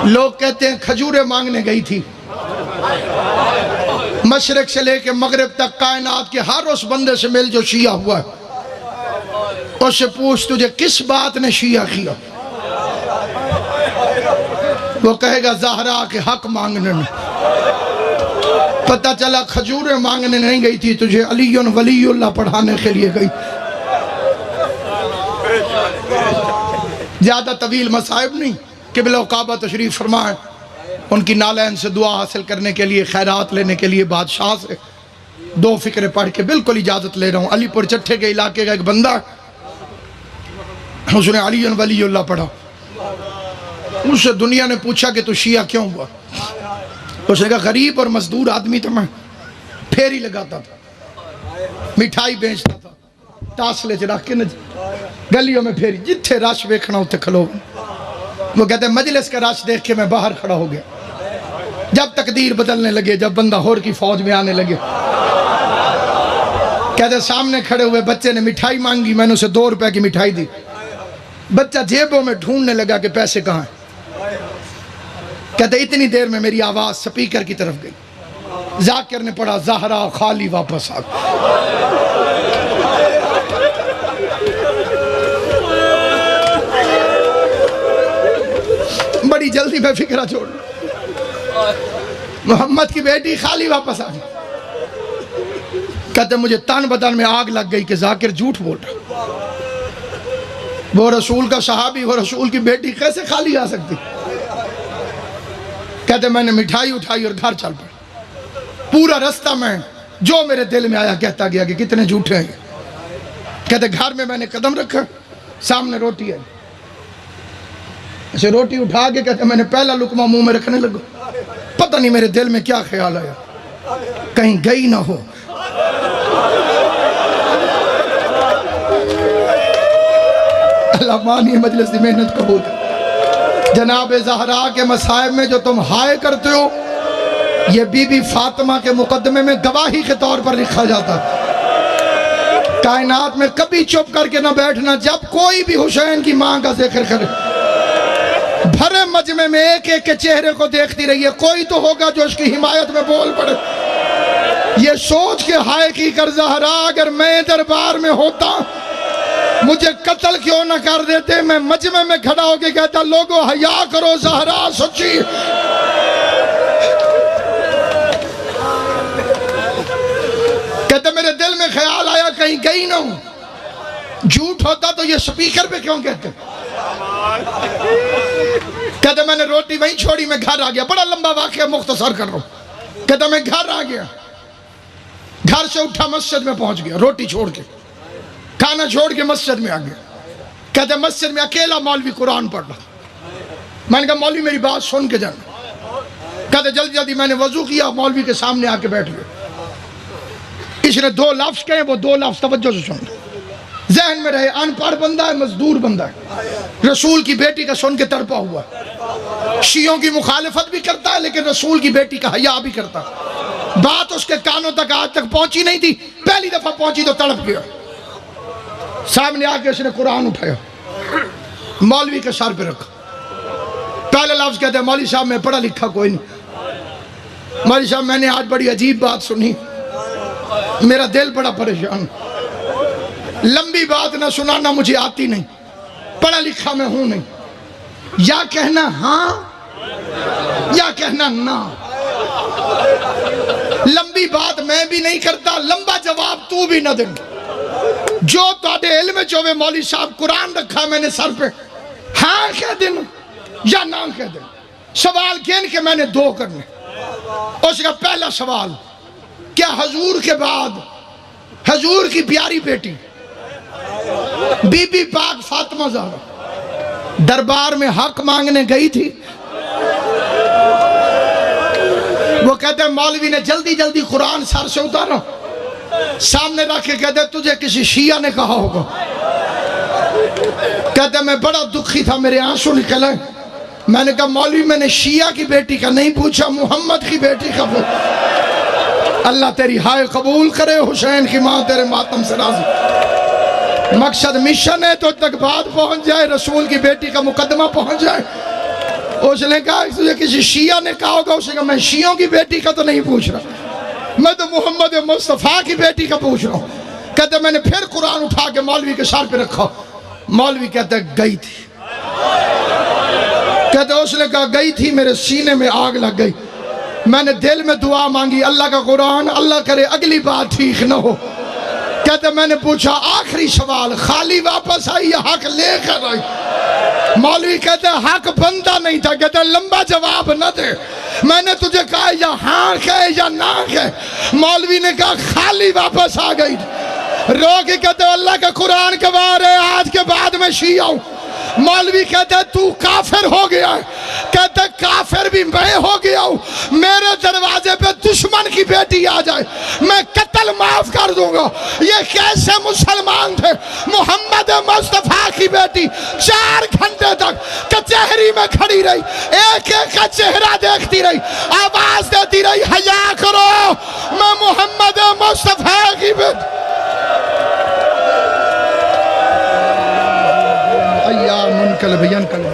لوگ کہتے ہیں کھجوریں مانگنے گئی تھی، مشرق سے لے کے مغرب تک کائنات کے ہر اس بندے سے مل جو شیعہ ہوا ہے، اس سے پوچھ تجھے کس بات نے شیعہ کیا؟ وہ کہے گا زہرا کے حق مانگنے میں۔ پتہ چلا کھجوریں مانگنے نہیں گئی تھی، تجھے علی ولی اللہ پڑھانے کے لیے گئی۔ زیادہ طویل مصائب نہیں، قبلہ و کعبہ تشریف فرمائیں، ان کی نالین سے دعا حاصل کرنے کے لیے، خیرات لینے کے لیے بادشاہ سے 2 فقرے پڑھ کے بالکل اجازت لے رہا ہوں۔ علی پور چٹھے کے علاقے کا ایک بندہ، اس نے علی ولی اللہ پڑھا، اس سے دنیا نے پوچھا کہ تو شیعہ کیوں ہوا؟ اس نے کہا غریب اور مزدور آدمی تھا، میں پھیری لگاتا تھا، مٹھائی بیچتا تھا، تاسلے چ رکھ کے گلیوں میں پھیری، جتھے رش ویکھنا ہوتے کھلو۔ وہ کہتے ہیں مجلس کا رش دیکھ کے میں باہر کھڑا ہو گیا، جب تقدیر بدلنے لگے، جب بندہ ہور کی فوج میں آنے لگے، کہتے ہیں سامنے کھڑے ہوئے بچے نے مٹھائی مانگی، میں نے اسے 2 روپے کی مٹھائی دی، بچہ جیبوں میں ڈھونڈنے لگا کہ پیسے کہاں ہیں۔ کہتے اتنی دیر میں میری آواز سپیکر کی طرف گئی، ذاکر نے پڑھا زہرا خالی واپس آ گئی۔ بڑی جلدی میں فکرہ چھوڑ، محمد کی بیٹی خالی واپس آ گئی۔ کہتے مجھے تن بدن میں آگ لگ گئی کہ ذاکر جھوٹ بول رہا، وہ رسول کا صحابی، وہ رسول کی بیٹی کیسے خالی آ سکتی؟ کہتے میں نے مٹھائی اٹھائی اور گھر چل پڑا، پورا رستہ میں جو میرے دل میں آیا کہتا گیا کہ کتنے جھوٹے ہیں۔ کہتے گھر میں نے قدم رکھا، سامنے روٹی ہے، اسے روٹی اٹھا کے کہتے میں نے پہلا لقمہ منہ میں رکھنے لگا، پتہ نہیں میرے دل میں کیا خیال آیا، کہیں گئی نہ ہو۔ اللہ مانی مجلس دی محنت قبول کر۔ جناب زہرا کے مصائب میں جو تم ہائے کرتے ہو، یہ بی بی فاطمہ کے مقدمے میں گواہی کے طور پر لکھا جاتا ہے۔ کائنات میں کبھی چپ کر کے نہ بیٹھنا، جب کوئی بھی حسین کی ماں کا ذکر کرے، بھرے مجمع میں ایک ایک کے چہرے کو دیکھتی رہیے، کوئی تو ہوگا جو اس کی حمایت میں بول پڑے۔ یہ سوچ کے ہائے کی کر زہرا اگر میں دربار میں ہوتا مجھے قتل کیوں نہ کر دیتے، میں مجمع میں کھڑا ہو کے کہتا لوگو حیا کرو، زہرا سچی۔ کہتے میرے دل میں خیال آیا کہیں گئی نہ ہوں، جھوٹ ہوتا تو یہ سپیکر پہ کیوں کہتے؟ کہتے میں نے روٹی وہیں چھوڑی، میں گھر آ گیا، بڑا لمبا واقعہ مختصر کر رہا ہوں۔ کہتے میں گھر آ گیا، گھر سے اٹھا مسجد میں پہنچ گیا، روٹی چھوڑ کے، کھانا چھوڑ کے مسجد میں آ گیا۔ کہتے مسجد میں اکیلا مولوی قرآن پڑھ رہا، میں نے کہا مولوی میری بات سن کے جانا۔ کہتے جلدی جلدی میں نے وضو کیا، مولوی کے سامنے آ کے بیٹھ گیا، اس نے 2 لفظ کہے، وہ 2 لفظ توجہ سے سن، ذہن میں رہے، ان پڑھ بندہ ہے، مزدور بندہ ہے، رسول کی بیٹی کا سن کے تڑپا ہوا ہے، شیعوں کی مخالفت بھی کرتا ہے لیکن رسول کی بیٹی کا حیا بھی کرتا ہے۔ بات اس کے کانوں تک آج تک پہنچی نہیں تھی، پہلی دفعہ پہنچی تو تڑپ گیا۔ سامنے آ کے اس نے قرآن اٹھایا، مولوی کے سر پہ رکھا، پہلے لفظ کہتے ہیں مولوی صاحب میں پڑھا لکھا کوئی نہیں، مولوی صاحب میں نے آج بڑی عجیب بات سنی، میرا دل بڑا پریشان، لمبی بات نہ سنانا مجھے آتی نہیں، پڑھا لکھا میں ہوں نہیں، یا کہنا ہاں یا کہنا نہ، لمبی بات میں بھی نہیں کرتا، لمبا جواب تو بھی نہ دیں، جو تاڑے علم چوے مولوی صاحب قرآن رکھا میں نے سر پہ، ہاں کہہ دیں یا نہ کہہ دیں، سوال کہن کے میں نے 2 کرنے۔ اس کا پہلا سوال، کیا حضور کے بعد حضور کی پیاری بیٹی بی بی پاک فاطمہ زہرا دربار میں حق مانگنے گئی تھی؟ وہ کہتے ہیں مولوی نے جلدی جلدی قرآن سر سے اتارا، سامنے رکھ کے کہتے تجھے کسی شیعہ نے کہا ہوگا۔ کہتے میں بڑا دکھی تھا، میرے آنسو نکل آئے، میں نے کہا مولوی میں نے شیعہ کی بیٹی کا نہیں پوچھا، محمد کی بیٹی کا پوچھا۔ اللہ تیری ہائے قبول کرے، حسین کی ماں تیرے ماتم سے راضی۔ مقصد مشن ہے تو تک بات پہنچ جائے، رسول کی بیٹی کا مقدمہ پہنچ جائے۔ اس نے کہا تجھے کسی شیعہ نے کہا ہوگا، اس نے کہا میں شیعوں کی بیٹی کا تو نہیں پوچھ رہا، میں تو محمد مصطفیٰ کی بیٹی کا پوچھ رہا ہوں۔ کہتے میں نے پھر قرآن اٹھا کے مولوی کے سر پہ رکھا، مولوی کہتا ہے گئی تھی۔ کہتے اس نے کہا گئی تھی، میرے سینے میں آگ لگ گئی، میں نے دل میں دعا مانگی اللہ کا قرآن، اللہ کرے اگلی بات ٹھیک نہ ہو۔ کہتے میں نے پوچھا آخری سوال، خالی واپس آئی یا حق لے کر آئی؟ مولوی کہتے حق بندہ نہیں تھا، کہتے لمبا جواب نہ دے، میں نے تجھے کہا یا ہاں کہے یا نہ کہے۔ مولوی نے کہا خالی واپس آ گئی، رو کے کہتے اللہ کا قرآن گواہ ہے آج کے بعد میں شیعہ ہوں۔ مولوی کہتا ہے تو کافر ہو گیا ہے، کہتا ہے کافر بھی میں ہو گیا ہوں، میرے دروازے پہ دشمن کی بیٹی آ جائے میں قتل معاف کر دوں گا۔ یہ کیسے مسلمان تھے؟ محمد مصطفیٰ کی بیٹی 4 گھنٹے تک کچہری میں کھڑی رہی، ایک ایک کا چہرہ دیکھتی رہی، آواز دیتی رہی حیا کرو میں محمد مصطفیٰ کی بیٹی۔ یا منقلب ینقلب